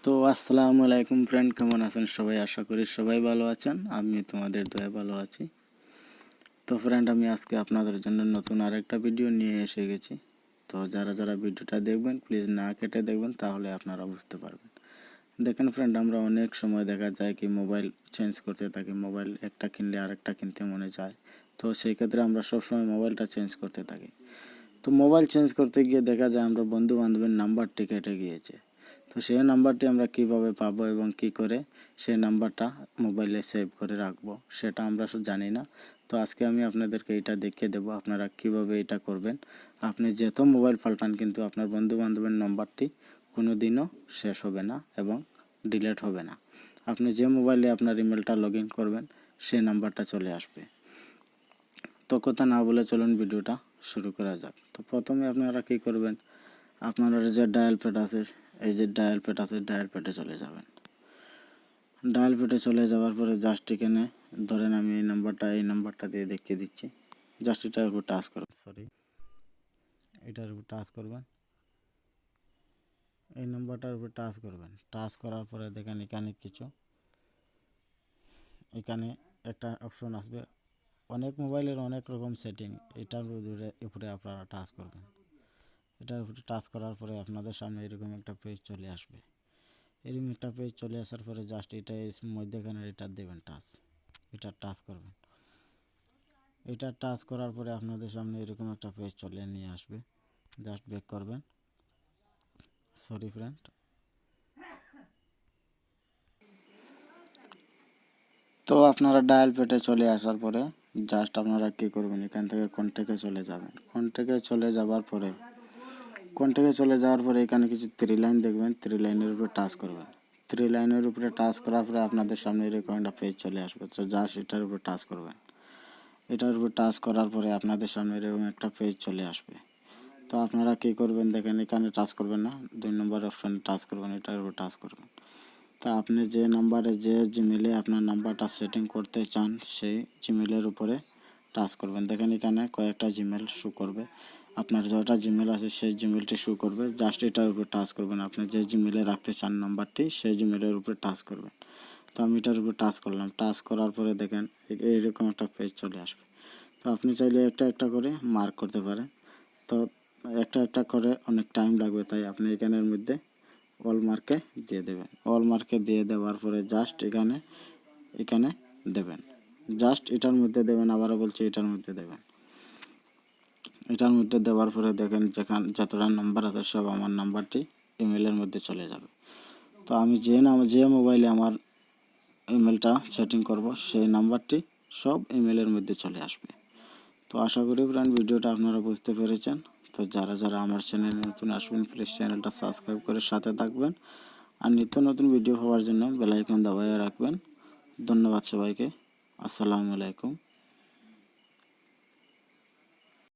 তো আসসালামু আলাইকুম ফ্রেন্ড, কেমন আছেন সবাই? আশা করি সবাই ভালো আছেন। আমি তোমাদের দয়ায় ভালো আছি। তো ফ্রেন্ড, আমি আজকে আপনাদের জন্য নতুন আরেকটা ভিডিও নিয়ে এসে গেছি। তো যারা ভিডিওটা দেখবেন প্লিজ না কেটে দেখবেন, তাহলে আপনারা বুঝতে পারবেন। দেখেন ফ্রেন্ড, আমরা অনেক সময় দেখা যায় কি মোবাইল চেঞ্জ করতে থাকি। মোবাইল একটা কিনলে আরেকটা কিনতে মনে চায়। তো সেই ক্ষেত্রে আমরা সবসময় মোবাইলটা চেঞ্জ করতে থাকি। তো মোবাইল চেঞ্জ করতে গিয়ে দেখা যায় আমরা বন্ধু বান্ধবের নাম্বারটি কেটে গিয়েছে। তো সেই নাম্বারটি আমরা কিভাবে পাবো এবং কি করে সেই নাম্বারটা মোবাইলে সেভ করে রাখবো সেটা আমরা জানি না। তো আজকে আমি আপনাদেরকে এটা দেখিয়ে দেবো আপনারা কিভাবে এটা করবেন। আপনি যত মোবাইল পাল্টান কিন্তু আপনার বন্ধু বান্ধবের নাম্বারটি কোনো দিনও শেষ হবে না এবং ডিলিট হবে না। আপনি যে মোবাইলে আপনার ইমেলটা লগ ইন করবেন সেই নাম্বারটা চলে আসবে। তো কথা না বলে চলুন ভিডিওটা শুরু করা যাক। তো প্রথমে আপনারা কি করবেন, আপনারা যে ডায়াল প্যাড আছে, এই যে ডায়াল প্যাড আছে, ডায়াল প্যাডে চলে যাবেন। ডায়াল প্যাডে চলে যাওয়ার পরে জাস্ট এখানে ধরেন আমি এই নাম্বারটা দিয়ে দেখিয়ে দিচ্ছি। জাস্ট এটার উপর টাচ করবেন, এটার উপর টাচ করবেন, এই নাম্বারটার উপর টাচ করবেন। টাচ করার পরে দেখেন এখানে একটা অপশন আসবে। অনেক মোবাইলের অনেক রকম সেটিং, এটার উপরে আপনারা টাচ করবেন। এটার উপরে টাচ করার পরে আপনাদের সামনে এরকম একটা পেজ চলে আসবে। এরকম একটা পেজ চলে আসার পরে জাস্ট এটা মধ্যেখানে এটা দেবেন টাচ, এটা টাচ করবেন। এটা টাচ করার পরে আপনাদের সামনে এরকম একটা পেজ চলে নিয়ে আসবে। জাস্ট ব্যাক করবেন। Sorry friend. তো আপনারা ডায়াল প্যাডে চলে আসার পরে জাস্ট আপনারা কী করবেন, এখান থেকে কন্ট্যাক্টে চলে যাবেন। কন্ট্যাক্টে চলে যাওয়ার পরে এখানে কিছু 3 লাইন দেখবেন, 3 লাইনের উপরে টাচ করবেন। 3 লাইনের উপরে টাচ করার পরে আপনাদের সামনে এরকম একটা পেজ চলে আসবে। তো জাস্ট এটার উপরে টাচ করবেন। এটার উপর টাচ করার পরে আপনাদের সামনে এরকম একটা পেজ চলে আসবে। তো আপনারা কী করবেন, দেখেন এখানে টাচ করবেন না, 2 নম্বর অপশানে টাচ করবেন, এটার উপর টাচ করবেন। তা আপনি যে নাম্বারে যে জিমেলে আপনার নাম্বারটা সেটিং করতে চান সেই জিমেলের উপরে টাচ করবেন। দেখেন এখানে কয়েকটা জিমেল শো করবে, আপনার যেটা জিমেল আছে সেই জিমেলটি শো করবে। জাস্ট এটার উপরে টাচ করবেন। আপনি যে জিমেলে রাখতে চান নাম্বারটি সেই জিমেলের উপরে টাচ করবেন। তো আমি এটার উপরে টাচ করলাম। টাচ করার পরে দেখেন এইরকম একটা পেজ চলে আসবে। তো আপনি চাইলে একটা একটা করে মার্ক করতে পারেন। তো একটা করে অনেক টাইম লাগবে, তাই আপনি এখানের মধ্যে অল মার্কে দিয়ে দেবেন। অল মার্কে দিয়ে দেওয়ার পরে জাস্ট এখানে দেবেন। জাস্ট এটার মধ্যে দেবেন, আবারও বলছি এটার মধ্যে দেবেন। এটার মধ্যে দেওয়ার পরে দেখেন যতটা নাম্বার আছে সব আমার নাম্বারটি ইমেলের মধ্যে চলে যাবে। তো আমি যে মোবাইলে আমার ইমেলটা সেটিং করব সেই নাম্বারটি সব ইমেলের মধ্যে চলে আসবে। তো আশা করি ফ্রেন্ড ভিডিওটা আপনারা বুঝতে পেরেছেন। তো যারা আমার চ্যানেলে নতুন আসবেন প্লিজ চ্যানেলটা সাবস্ক্রাইব করে সাথে থাকবেন, আর নিত্য নতুন ভিডিও পাওয়ার জন্য বেল আইকন দাবাইয়া রাখবেন। ধন্যবাদ সবাইকে। আসসালামু আলাইকুম।